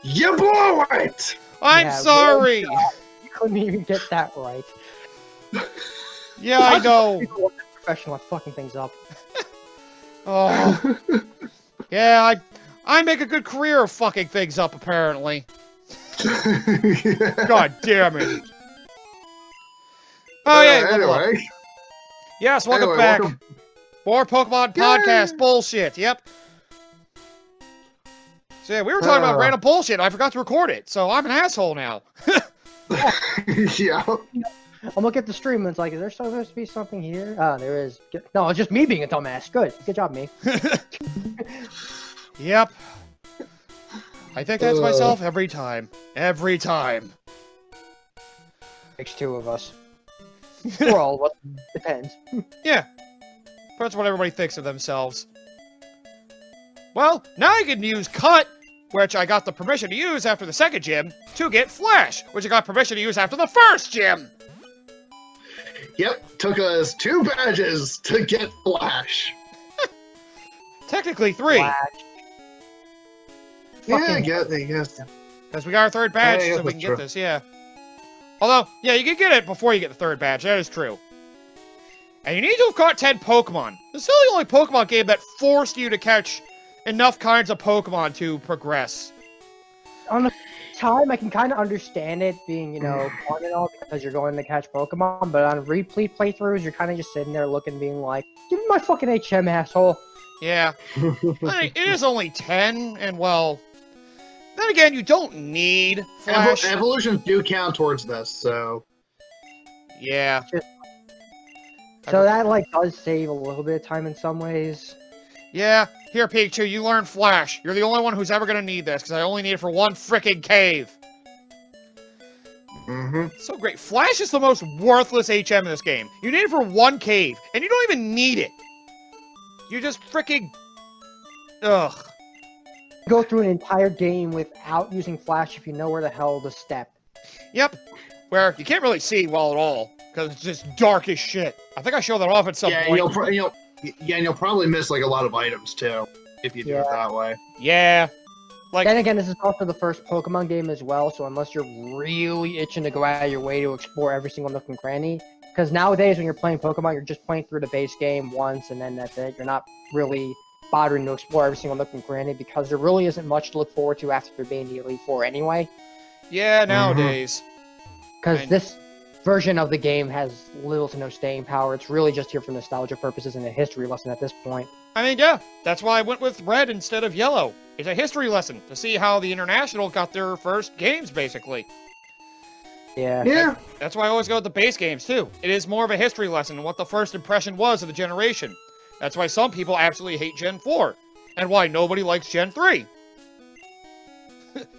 You blew it! I'm sorry! You couldn't even get that right. Yeah, I know. People are professional at fucking things up. Oh. Yeah, I make a good career of fucking things up, apparently. God damn it. Oh, yeah, level up. Anyway. Yes, welcome Anyway, back. welcome. More Pokemon podcast bullshit, yep. So yeah, we were talking about random bullshit, and I forgot to record it, so I'm an asshole now. Yeah. I'm looking at the stream and it's like, is there supposed to be something here? There is. No, it's just me being a dumbass. Good job, me. Yep. I think that's myself every time. Every time. Makes two of us. Or all of us. Depends. Yeah. That's what everybody thinks of themselves. Well, now I can use Cut, which I got the permission to use after the second gym, to get Flash, which I got permission to use after the first gym. Yep, took us 2 badges to get Flash. Technically 3. Flash. Yeah, I Fucking- guess. Because we got our third badge, Yeah, so we that's can true. get this, yeah. Although, yeah, you can get it before you get the third badge, that is true. And you need to have caught 10 Pokemon. This is still the only Pokemon game that forced you to catch enough kinds of Pokemon to progress. On the time, I can kind of understand it being, you know, fun and all because you're going to catch Pokemon, but on replay playthroughs, you're kind of just sitting there looking, being like, give me my fucking HM, asshole. Yeah. I mean, it is only 10, and well... Then again, you don't need Flash. Evolutions do count towards this, so... Yeah. So that, like, does save a little bit of time in some ways. Yeah. Here, Pikachu, you learn Flash. You're the only one who's ever gonna need this, because I only need it for one frickin' cave. Mm-hmm. So great. Flash is the most worthless HM in this game. You need it for one cave, and you don't even need it. You just frickin'... Ugh. Go through an entire game without using Flash if you know where the hell to step. Yep. Where you can't really see well at all, because it's just dark as shit. I think I showed that off at some Yeah, point. and you'll probably miss like a lot of items too if you do it that way. Yeah. Like, Then again, this is also the first Pokemon game as well, so unless you're really itching to go out of your way to explore every single nook and cranny, because nowadays when you're playing Pokemon, you're just playing through the base game once and then that's it. You're not really bothering to explore every single nook and cranny because there really isn't much to look forward to after being the Elite Four anyway. yeah, nowadays. Because And- this version of the game has little to no staying power. It's really just here for nostalgia purposes and a history lesson at this point. I mean, yeah, that's why I went with red instead of yellow. It's a history lesson to see how the International got their first games, basically. Yeah. Yeah. That's why I always go with the base games, too. It is more of a history lesson on what the first impression was of the generation. That's why some people absolutely hate Gen 4, and why nobody likes Gen 3.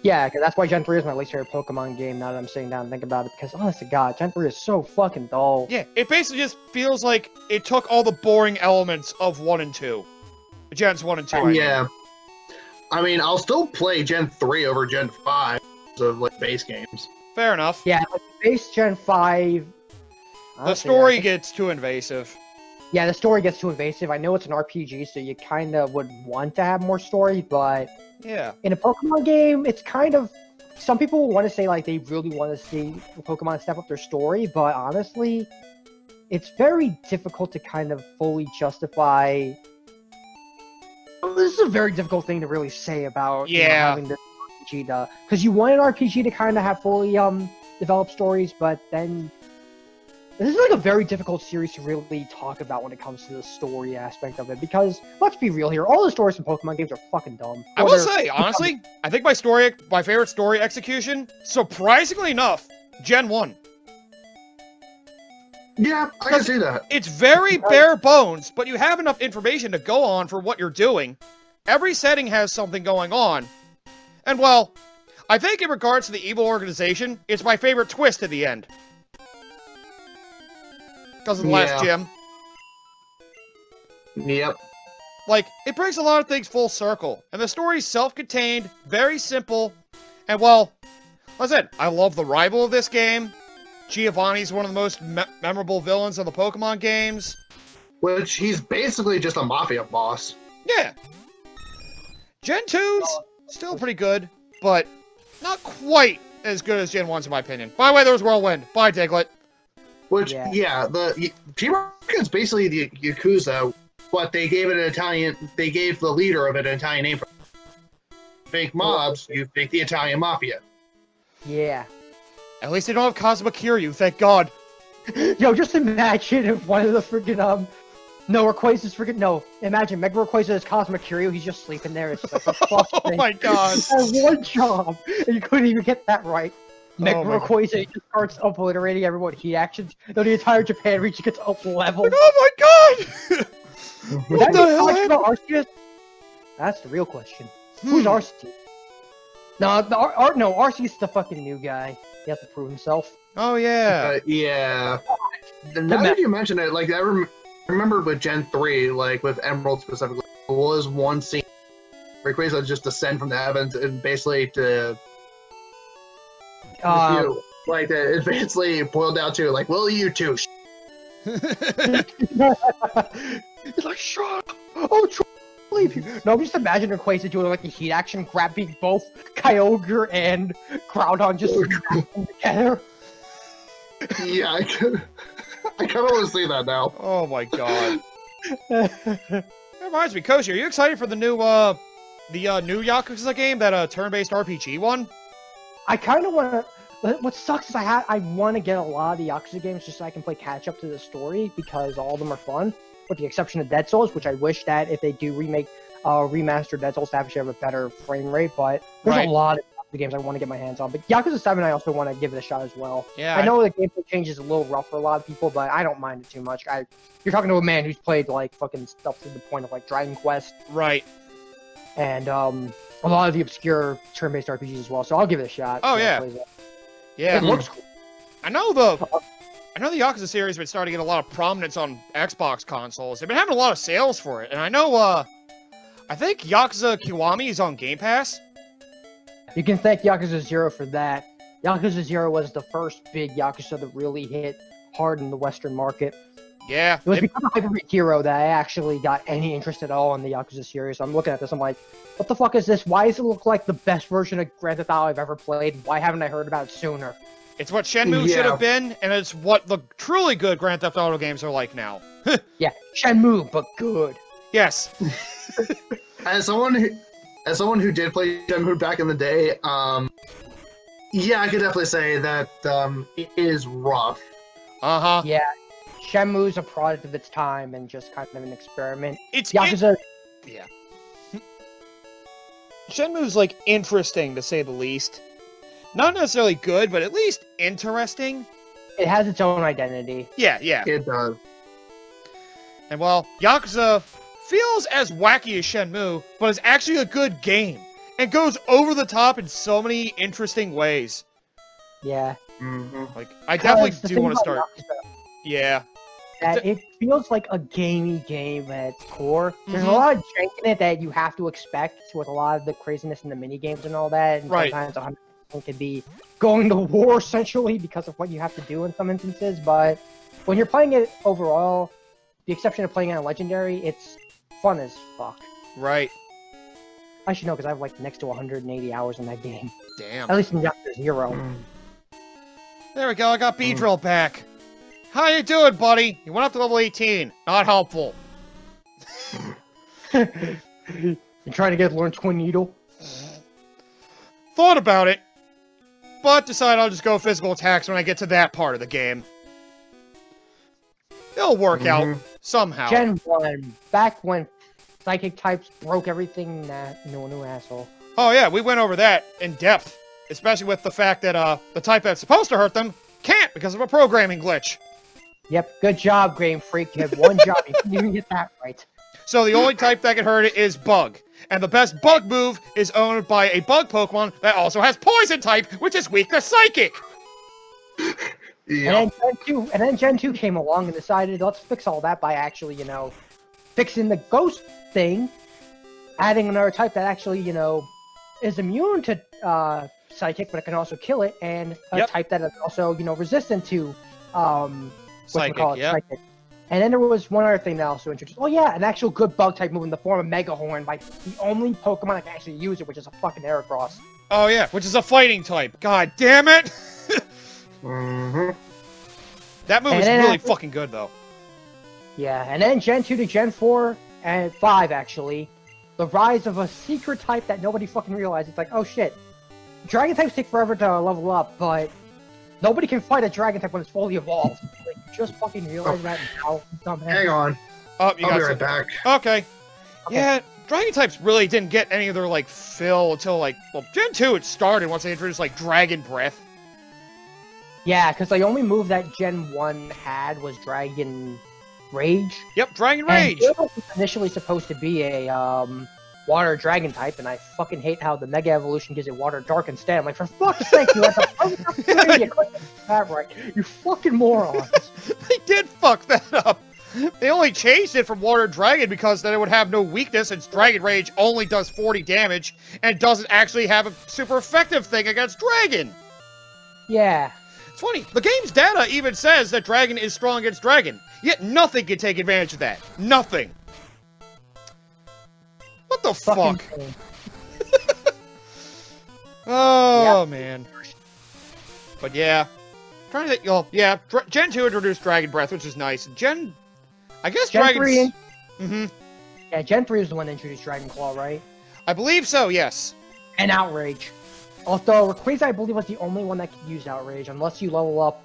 Yeah, because that's why Gen 3 is my least favorite Pokemon game now that I'm sitting down and thinking about it, because honest to God, Gen 3 is so fucking dull. Yeah, it basically just feels like it took all the boring elements of 1 and 2. Gens 1 and 2, I mean. Yeah. I mean, I'll still play Gen 3 over Gen 5 of like base games. Fair enough. Yeah, like base Gen 5... The honestly, I story think- gets too invasive. Yeah, the story gets too invasive. I know it's an RPG, so you kind of would want to have more story, but Yeah. in a Pokemon game, it's kind of... Some people want to say, like, they really want to see Pokemon step up their story, but honestly, it's very difficult to kind of fully justify... This is a very difficult thing to really say about Yeah. having this RPG to... Because you want an RPG to kind of have fully developed stories, but then... This is like a very difficult series to really talk about when it comes to the story aspect of it, because, let's be real here, all the stories in Pokemon games are fucking dumb. I Or will they're- say, honestly, I think my favorite story execution, surprisingly enough, Gen 1. Yeah, I can see that. It's very bare bones, but you have enough information to go on for what you're doing. Every setting has something going on. And well, I think in regards to the evil organization, it's my favorite twist at the end. Because of the last Yeah. gym. Yep. Like, it brings a lot of things full circle. And the story's self-contained, very simple, and well, like I said, I love the rival of this game. Giovanni's one of the most memorable villains of the Pokemon games. Which he's basically just a mafia boss. Yeah. Gen 2's still pretty good, but not quite as good as Gen 1's in my opinion. By the way, there was Whirlwind. Bye, Diglett. Which, Yeah. the Team Rocket's basically the Yakuza, but they gave it an Italian. They gave the leader of it an Italian name. Fake mobs, you fake the Italian mafia. Yeah. At least they don't have Kazuma Kiryu, thank God. Yo, just imagine if one of the freaking imagine Mega Rayquaza is Cosmo Kiryu, he's just sleeping there. It's like a fuck Oh my God. One job, and you couldn't even get that right. Mega my Rayquaza just starts obliterating everyone with heat actions, though the entire Japan region gets up leveled. Oh my God! What the hell happened? Arceus? That's the real question. Who's Arceus? No, Arceus is the fucking new guy. He has to prove himself. Oh yeah. Yeah. Now that you mention it, like I remember with Gen 3, like with Emerald specifically, there was one scene where Rayquaza just descend from the heavens and basically it basically boiled down to like, will you two? He's like, shut up! Oh, leave you. No, I'm just imagining Rayquaza doing like a heat action, grabbing both Kyogre and Groudon just together. Yeah, I kind of want to see that now. Oh my God. That reminds me, Koshy, are you excited for the new new Yakuza game, that turn-based RPG one? I kind of want to. What sucks is I want to get a lot of the Yakuza games just so I can play catch up to the story because all of them are fun, with the exception of Dead Souls, which I wish that if they do remaster Dead Souls, to actually have a better frame rate. But there's a lot of the games I want to get my hands on. But Yakuza 7, I also want to give it a shot as well. Yeah, I know the gameplay change is a little rough for a lot of people, but I don't mind it too much. You're talking to a man who's played like fucking stuff to the point of like Dragon Quest, right? And a lot of the obscure turn-based RPGs as well. So I'll give it a shot. Oh yeah. Yeah, it looks cool. I know the Yakuza series been starting to get a lot of prominence on Xbox consoles. They've been having a lot of sales for it, and I know I think Yakuza Kiwami is on Game Pass. You can thank Yakuza 0 for that. Yakuza 0 was the first big Yakuza that really hit hard in the Western market. Yeah. It was because of Hyper Beat Hero that I actually got any interest at all in the Yakuza series. I'm looking at this, I'm like, what the fuck is this? Why does it look like the best version of Grand Theft Auto I've ever played? Why haven't I heard about it sooner? It's what Shenmue should have been, and it's what the truly good Grand Theft Auto games are like now. Yeah, Shenmue, but good. Yes. As someone who did play Shenmue back in the day, yeah, I could definitely say that it is rough. Uh-huh. Yeah. Shenmue's a product of its time and just kind of an experiment. Yakuza. Yeah. Shenmue's like interesting to say the least. Not necessarily good, but at least interesting. It has its own identity. Yeah. It does. And well, Yakuza feels as wacky as Shenmue, but is actually a good game. And goes over the top in so many interesting ways. Yeah. Mm-hmm. Like, I definitely do want to start. Yakuza, Yeah. that it feels like a gamey game at its core. There's a lot of jank in it that you have to expect with a lot of the craziness in the mini games and all that. And sometimes 100% could be going to war essentially because of what you have to do in some instances. But when you're playing it overall, the exception of playing it on Legendary, it's fun as fuck. Right. I should know because I have like next to 180 hours in that game. Damn. At least in Yakuza 0. There we go, I got Beedrill back. How you doing, buddy? You went up to level 18. Not helpful. You trying to learn Twin Needle? Thought about it, but decided I'll just go physical attacks when I get to that part of the game. It'll work out somehow. Gen 1, back when psychic types broke everything, no new asshole. Oh yeah, we went over that in depth. Especially with the fact that the type that's supposed to hurt them can't because of a programming glitch. Yep, good job, Game Freak. You had one job, you didn't even get that right. So the only type that can hurt it is Bug. And the best Bug move is owned by a Bug Pokemon that also has Poison type, which is weak to Psychic! Yeah. And then Gen 2 came along and decided, let's fix all that by actually, fixing the ghost thing, adding another type that actually, is immune to Psychic, but it can also kill it, and a type that is also, resistant to Psychic. And then there was one other thing that also introduced. Oh yeah, an actual good bug type move in the form of Mega Horn by the only Pokemon that can actually use it, which is a fucking Heracross. Oh yeah, which is a fighting type. God damn it! Mm-hmm. That move is really fucking good though. Yeah, and then Gen 2 to Gen 4 and 5 actually, the rise of a secret type that nobody fucking realized. It's like, oh shit, dragon types take forever to level up, but nobody can fight a dragon type when it's fully evolved. Like, you just fucking realize that now, dumbass. Hang on. Oh, you I'll got be right back. Okay. Yeah, dragon types really didn't get any of their like fill until like, well, Gen 2 it started once they introduced like Dragon Breath. Yeah, because the only move that Gen 1 had was Dragon Rage. Yep, Dragon Rage. And it was initially supposed to be a water dragon type, and I fucking hate how the Mega Evolution gives it water dark instead. I'm like, for fuck's sake, you had the perfect opportunity to click that right. You fucking morons. They did fuck that up. They only changed it from Water Dragon because then it would have no weakness, since Dragon Rage only does 40 damage and doesn't actually have a super effective thing against Dragon. Yeah. It's funny, the game's data even says that Dragon is strong against Dragon, yet nothing can take advantage of that. Nothing. What the fuck? Oh, man. But yeah. Trying to think, oh, yeah, Gen 2 introduced Dragon Breath, which is nice. I guess Gen Dragon's... 3... Yeah, Gen 3 was the one that introduced Dragon Claw, right? I believe so, yes. And Outrage. Although, Rayquaza, I believe, was the only one that could use Outrage, unless you level up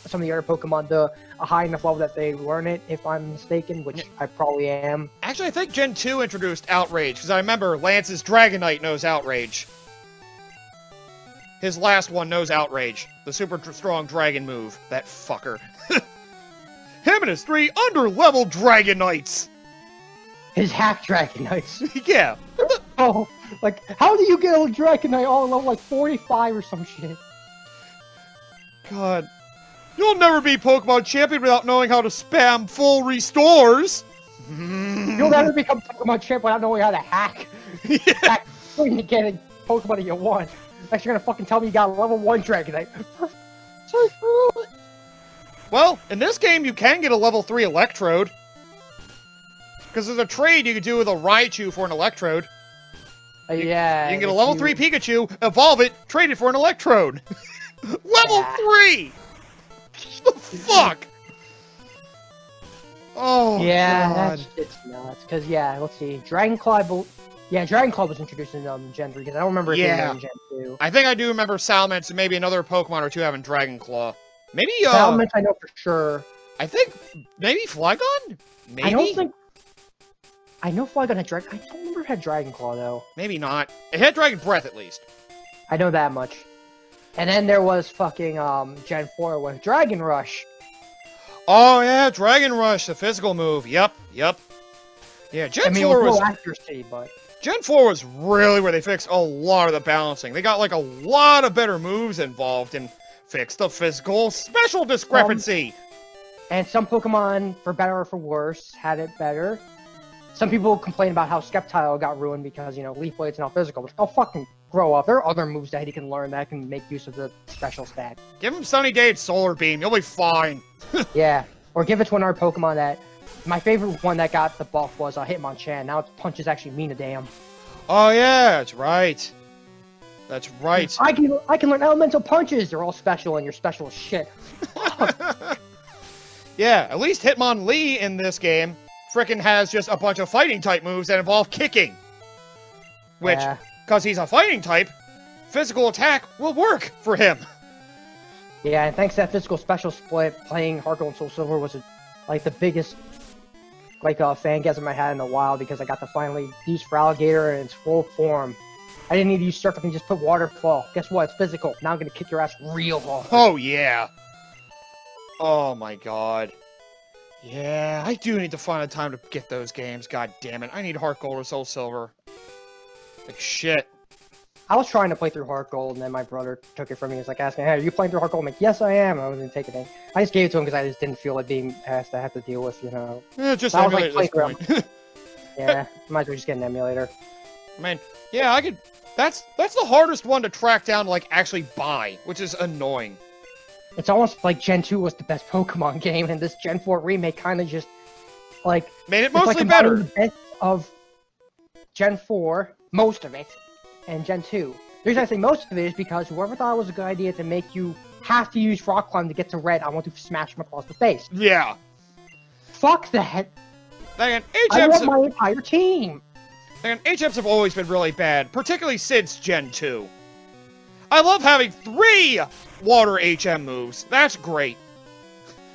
some of the other Pokemon to a high enough level that they learn it, if I'm mistaken, which I probably am. Actually, I think Gen 2 introduced Outrage, because I remember Lance's Dragonite knows Outrage. His last one knows Outrage, the super strong dragon move. That fucker. Him and his 3 under-level Dragonites! His hack Dragonites. Yeah. Oh, like, how do you get a Dragonite all level like 45 or some shit? God. You'll never be Pokemon champion without knowing how to spam full restores! You'll never become Pokemon champ without knowing how to hack. Yeah. Hack when you get a Pokemon that you want. Next you're gonna fucking tell me you got a level 1 Dragonite. Well, in this game you can get a level 3 Electrode. Because there's a trade you could do with a Raichu for an Electrode. Yeah. You can get a level 3 Pikachu, evolve it, trade it for an Electrode. Level 3! The fuck? Oh, yeah, God. it's nuts. Because, yeah, let's see. Dragon Claw, Dragon Claw was introduced in Gen 3, because I don't remember it being in Gen 2. I think I do remember Salamence and maybe another Pokemon or two having Dragon Claw. Maybe, Salamence I know for sure. I think, maybe Flygon? Maybe? I know Flygon had Dragon... I don't remember if it had Dragon Claw, though. Maybe not. It had Dragon Breath, at least. I know that much. And then there was fucking, Gen 4 with Dragon Rush. Oh, yeah, Dragon Rush, the physical move. Yep. Yeah, Gen 4 was... accuracy, but... Gen 4 was really where they fixed a lot of the balancing. They got, like, a lot of better moves involved and fixed the physical special discrepancy. And some Pokemon, for better or for worse, had it better. Some people complain about how Sceptile got ruined because, you know, Leaf Blade's not physical. But, oh, fucking grow up. There are other moves that he can learn that can make use of the special stat. Give him Sunny Day and Solar Beam. You'll be fine. Yeah. Or give it to another Pokemon that... My favorite one that got the buff was Hitmonchan. Now its punches actually mean a damn. Oh, yeah, that's right. That's right. I can learn elemental punches. They're all special and you're special as shit. Yeah, at least Hitmonlee in this game frickin' has just a bunch of fighting type moves that involve kicking. Which, because he's a fighting type, physical attack will work for him. Yeah, and thanks to that physical special split, playing Heart Gold and Soul Silver was like the biggest fangasm I had in a while, because I got to finally use Feraligatr in its full form. I didn't need to use Surf, I can just put Waterfall. Guess what? It's physical. Now I'm gonna kick your ass real hard. Oh, yeah. Oh, my God. Yeah, I do need to find a time to get those games. God damn it. I need Heart Gold or Soul Silver. Like, shit. I was trying to play through Heart Gold, and then my brother took it from me. He was like, asking, hey, are you playing through Heart Gold? I'm like, yes, I am. I wasn't taking it. I just gave it to him because I just didn't feel like being asked to have to deal with, you know. Just so emulate like, at this point. Yeah, might as well just get an emulator. Man, yeah, I could... That's the hardest one to track down to, like, actually buy, which is annoying. It's almost like Gen 2 was the best Pokemon game, and this Gen 4 remake kind of just, like... Made it mostly like better. The best of Gen 4, most of it, and Gen 2. The reason I say most of it is because whoever thought it was a good idea to make you have to use Rock Climb to get to Red, I want to smash him across the face. Yeah. Fuck that. Then I want HMs, my entire team. and HMs have always been really bad, particularly since Gen 2. I love having 3 water HM moves. That's great.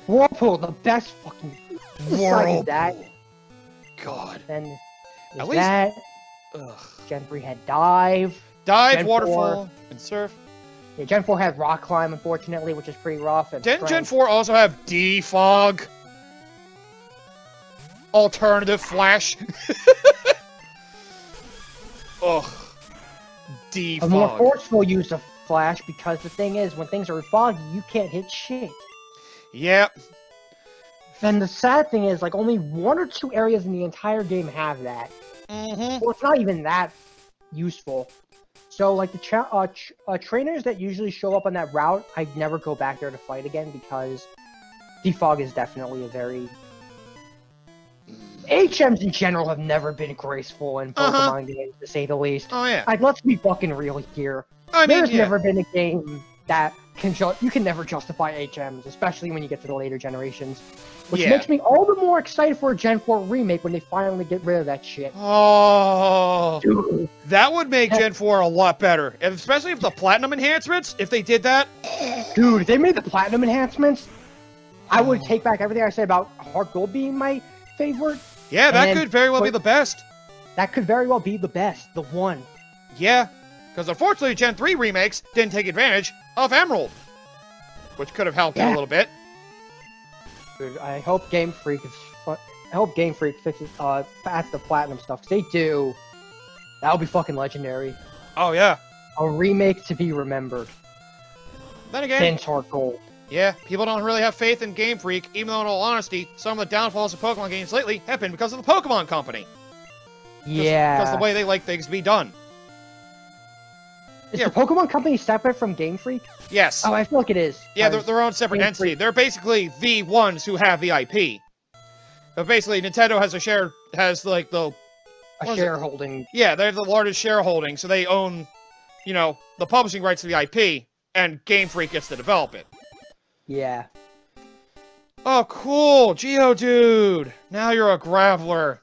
Whirlpool, the best fucking Whirlpool. that. God. Then At there's least- that. Ugh. Gen 3 had Dive. Dive, Gen Waterfall, and Surf. Yeah, Gen 4 had Rock Climb, unfortunately, which is pretty rough. And Didn't Gen Strength. 4 also have Defog? Alternative Flash? Ugh. A more Defog. forceful use of Flash, because the thing is, when things are foggy, you can't hit shit. Yep. And the sad thing is, like, only 1 or 2 areas in the entire game have that. Mm-hmm. Well, it's not even that useful. So, like, the trainers that usually show up on that route, I'd never go back there to fight again, because defog is definitely a very... HMs in general have never been graceful in Pokemon games, to say the least. Oh, yeah. Like, let's be fucking real here. I mean, There's yeah. never been a game that you can never justify HMs, especially when you get to the later generations. Which Yeah. makes me all the more excited for a Gen 4 remake when they finally get rid of that shit. Oh, Dude. that would make Gen 4 a lot better. And especially if the Platinum enhancements, if they did that. Dude, if they made the Platinum enhancements, I would take back everything I said about Heart Gold being my favorite. Yeah, that And could very well be put- the best. That could very well be the best, the one. Yeah, because unfortunately Gen 3 remakes didn't take advantage of Emerald. Which could have helped it a Yeah. little bit. Dude, I hope Game Freak fixes past the Platinum stuff. 'Cause they do, that would be fucking legendary. Oh, yeah. A remake to be remembered. Then again, Since Heart Gold. yeah, people don't really have faith in Game Freak, even though in all honesty, some of the downfalls of Pokemon games lately have been because of the Pokemon Company. Yeah. Because the way they like things to be done. Is yeah. the Pokemon Company separate from Game Freak? Yes. Oh, I feel like it is. Yeah, they're 'cause their own separate Game entity. Freak- They're basically the ones who have the IP. But basically, Nintendo has like the a what is it? shareholding. yeah, they have the largest shareholding, so they own, the publishing rights to the IP, and Game Freak gets to develop it. Yeah. Oh, cool, Geodude. Now you're a Graveler.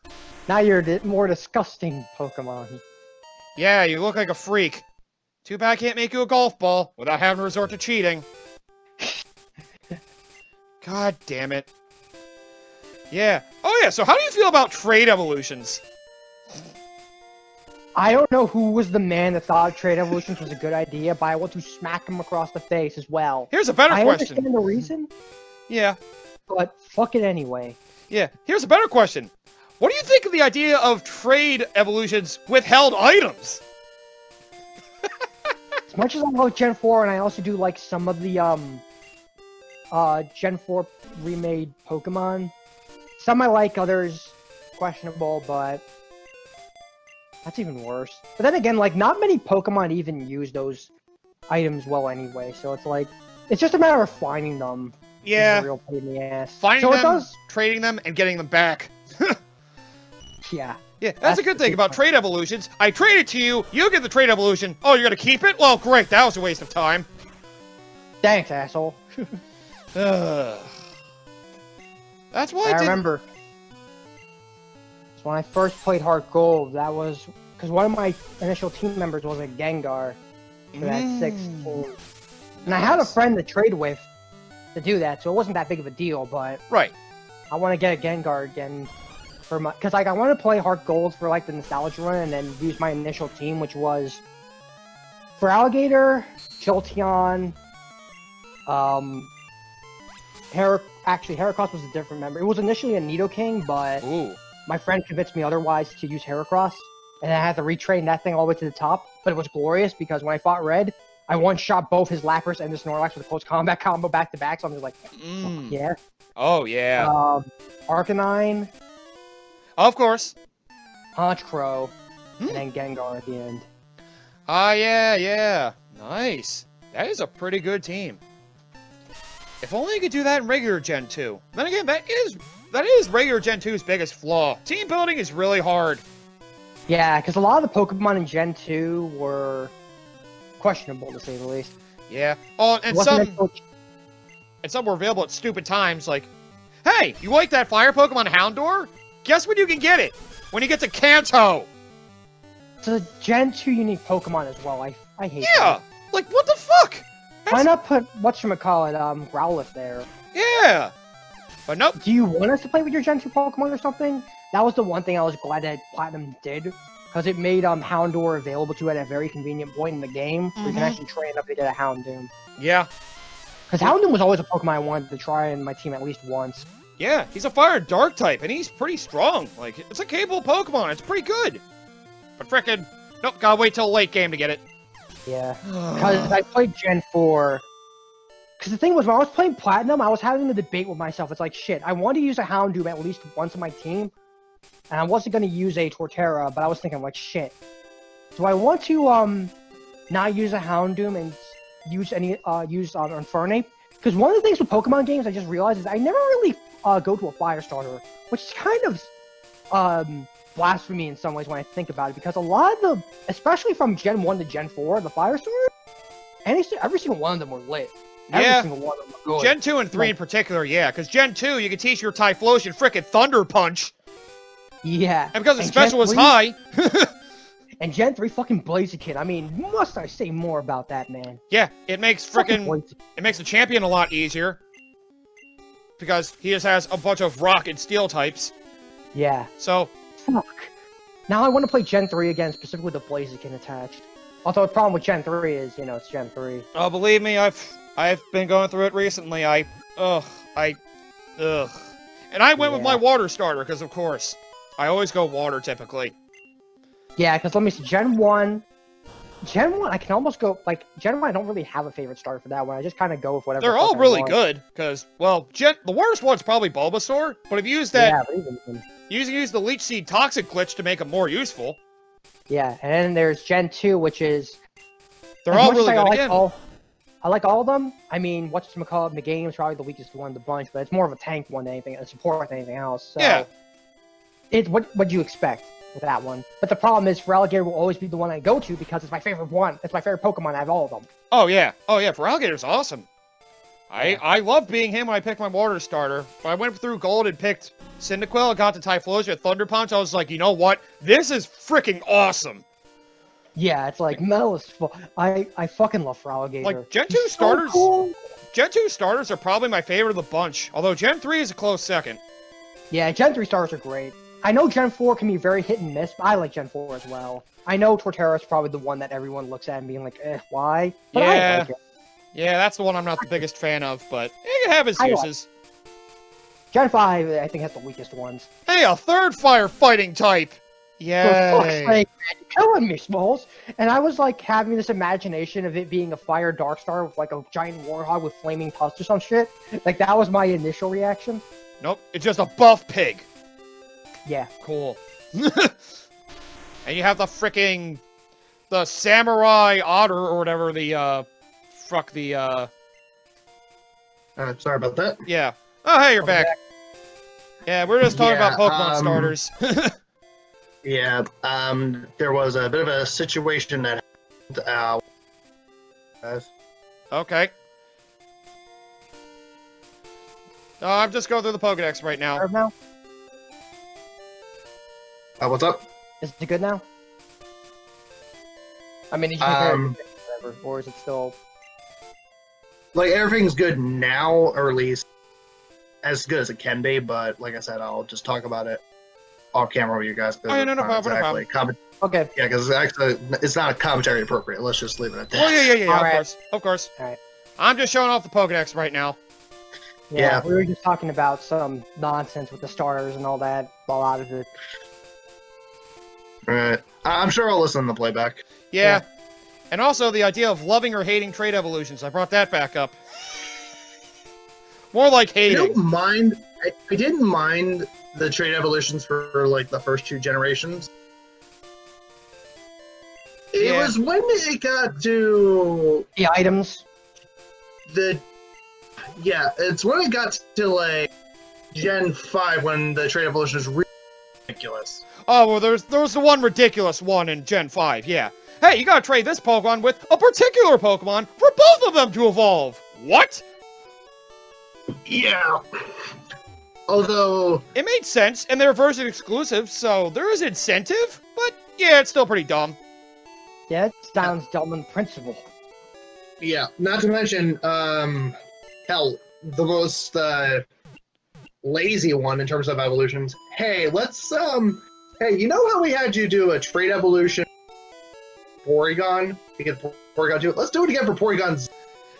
Now you're the more disgusting Pokemon. Yeah, you look like a freak. Too bad I can't make you a golf ball without having to resort to cheating. God damn it. Yeah. Oh yeah, so how do you feel about trade evolutions? I don't know who was the man that thought Trade Evolutions was a good idea, but I want to smack him across the face as well. Here's a better I question. understand the reason, Yeah. but fuck it anyway. Yeah. Here's a better question. What do you think of the idea of trade evolutions with held items? As much as I love Gen 4, and I also do like some of the Gen 4 remade Pokemon. Some I like, others questionable, but that's even worse. But then again, like, not many Pokemon even use those items well anyway, so it's like, it's just a matter of finding them. Is Yeah. a real pain in the ass. Finding so them, it does, trading them, and getting them back. yeah. Yeah, that's That's a good the thing big about part. trade evolutions. I trade it to you, you get the trade evolution. Oh, you're gonna keep it? Well, great, that was a waste of time. Thanks, asshole. Ugh. That's why I I did. remember. So when I first played Heart Gold, that was because one of my initial team members was a Gengar for that 16. And I had a friend to trade with to do that, so it wasn't that big of a deal, but Right. I want to get a Gengar again for my, because like I want to play Heart Gold for like the nostalgia run and then use my initial team, which was for Alligator, Jolteon, Heracross was a different member. It was initially a Nidoking, but Ooh. my friend convinced me otherwise to use Heracross, and I had to retrain that thing all the way to the top. But it was glorious because when I fought Red, I one-shot both his Lapras and the Snorlax with a close combat combo back to back. So I'm just like, Mm. yeah. Oh, yeah. Arcanine, Of course. Honchkrow, Hmm. and then Gengar at the end. Ah, yeah, yeah. Nice. That is a pretty good team. If only you could do that in regular Gen 2. Then again, that is regular Gen 2's biggest flaw. Team building is really hard. Yeah, because a lot of the Pokemon in Gen 2 were questionable, to say the least. Yeah. Oh, and some were available at stupid times, like, hey, you like that fire Pokemon Houndour? Guess when you can get it? When you get to Kanto! It's a Gen 2 unique Pokemon as well. I hate Yeah! that. Like, what the fuck? Why not put, whatchamacallit, Growlithe there? Yeah! But nope. Do you want us to play with your Gen 2 Pokemon or something? That was the one thing I was glad that Platinum did. Because it made Houndour available to you at a very convenient point in the game. Where you can actually train up to get a Houndoom. Yeah. Because Houndoom was always a Pokemon I wanted to try in my team at least once. Yeah, he's a fire and dark type, and he's pretty strong. Like, it's a capable Pokemon. It's pretty good. But frickin', nope, gotta wait till late game to get it. Yeah. Because I played Gen 4. Because the thing was, when I was playing Platinum, I was having a debate with myself. It's like, shit, I want to use a Houndoom at least once on my team. And I wasn't going to use a Torterra, but I was thinking, like, shit. Do I want to, not use a Houndoom and use Infernape? Because one of the things with Pokemon games I just realized is I never really, go to a Fire Starter. Which is kind of, blasphemy in some ways when I think about it. Because a lot of the, especially from Gen 1 to Gen 4, the Fire Starters, every single one of them were lit. Every single one of them were good. Gen 2 and 3 in particular, yeah. Because Gen 2, you can teach your Typhlosion frickin' Thunder Punch. Yeah. And because the special was high. And Gen 3 fucking Blaziken. I mean, must I say more about that, man? Yeah, it makes it makes the champion a lot easier. Because he just has a bunch of rock and steel types. Yeah. So. Fuck. Now I want to play Gen 3 again, specifically with the Blaziken attached. Also, the problem with Gen 3 is, you know, it's Gen 3. Oh, believe me, I've been going through it recently. Ugh. And I went with my water starter, because of course. I always go water, typically. Yeah, because let me see, Gen 1, I can almost go, like, Gen 1, I don't really have a favorite starter for that one. I just kind of go with whatever. They're all really good, because, well, the worst one's probably Bulbasaur, but if you use that, yeah, but even use the Leech Seed Toxic glitch to make them more useful. Yeah, and then there's Gen 2, which is... They're all really good again. I like all of them. I mean, whatchamacallit, the game is probably the weakest one of the bunch, but it's more of a tank one than anything, a support than anything else. So yeah. What do you expect with that one? But the problem is, Feraligatr will always be the one I go to because it's my favorite one. It's my favorite Pokemon out of all of them. Oh yeah, Feraligatr's awesome. I love being him when I picked my water starter. When I went through Gold and picked Cyndaquil and got to Typhlosion at Thunder Punch, I was like, you know what? This is freaking awesome. Yeah, it's like metal is full. I fucking love Feraligatr. Like Gen 2 starters. So cool. Gen 2 starters are probably my favorite of the bunch. Although Gen 3 is a close second. Yeah, Gen 3 starters are great. I know Gen 4 can be very hit and miss, but I like Gen 4 as well. I know Torterra is probably the one that everyone looks at and being like, why? But yeah. I like it. Yeah, that's the one I'm not the biggest fan of, but it can have its uses. Gen 5, I think, has the weakest ones. Hey, a third fire fighting type! Yay! For fuck's sake, man, you're killing me, Smalls! And I was, like, having this imagination of it being a fire dark star with, like, a giant warhog with flaming tusks or some shit. Like, that was my initial reaction. Nope, it's just a buff pig. Yeah. Cool. And you have the samurai otter or whatever, sorry about that. Yeah. Oh, hey, you're back. Yeah, we're just talking about Pokemon starters. Yeah, there was a bit of a situation that happened, Okay. I'm just going through the Pokedex right now. Now? what's up? Is it good now? I mean, did you compare it to whatever, or is it still... Like, everything's good now, or at least as good as it can be, but like I said, I'll just talk about it off camera with you guys. Oh, yeah, no problem. Okay. Yeah, because actually, it's not a commentary appropriate. Let's just leave it at that. Oh, yeah, All right. Of course. All right. I'm just showing off the Pokedex right now. Yeah, we were just talking about some nonsense with the starters and all that, a lot of it. Alright. I'm sure I'll listen to the playback. Yeah. And also the idea of loving or hating trait evolutions. I brought that back up. More like hating. I don't mind. I didn't mind the trait evolutions for like the first 2 generations. It was when it got to the items. It's when it got to like Gen 5 when the trait evolutions really ridiculous. Oh, well, there was the one ridiculous one in Gen 5, yeah. Hey, you gotta trade this Pokemon with a particular Pokemon for both of them to evolve! What? Yeah. Although... It made sense, and they're version exclusive, so there is incentive, but yeah, it's still pretty dumb. Yeah, it sounds dumb in principle. Yeah, not to mention, hell, the most, lazy one in terms of evolutions. Hey, let's, hey, you know how we had you do a trait evolution Porygon? To get Porygon 2? Let's do it again for Porygon Z.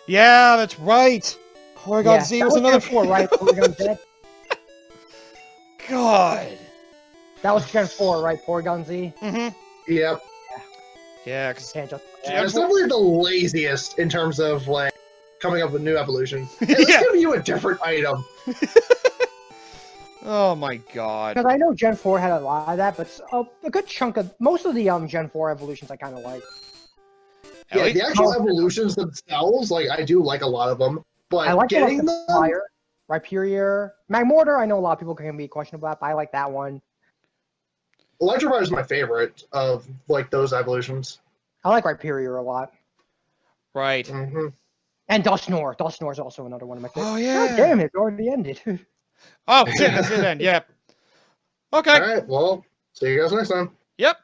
Yeah, that's right. Porygon Z was another... Gen 4, right? Porygon Z? God. That was Gen 4, right? Porygon Z? Mm-hmm. Yep. Yeah, because... It's definitely the laziest in terms of, like, coming up with new evolutions. Hey, let's give you a different item. Oh my god. Because I know Gen 4 had a lot of that, but a good chunk of... Most of the Gen 4 evolutions I kind of like. Yeah, the actual evolutions themselves, like, I do like a lot of them. But I like getting the Fire, Rhyperior, Magmortar, I know a lot of people can be questionable about, but I like that one. Electrifire is my favorite of, like, those evolutions. I like Rhyperior a lot. Right. Mm-hmm. And Dusknoir. Dusknoir is also another one of my favorites. Oh, yeah. God damn it, it already ended. Oh, shit, that's it then, yeah. Okay. Alright, well, see you guys next time. Yep.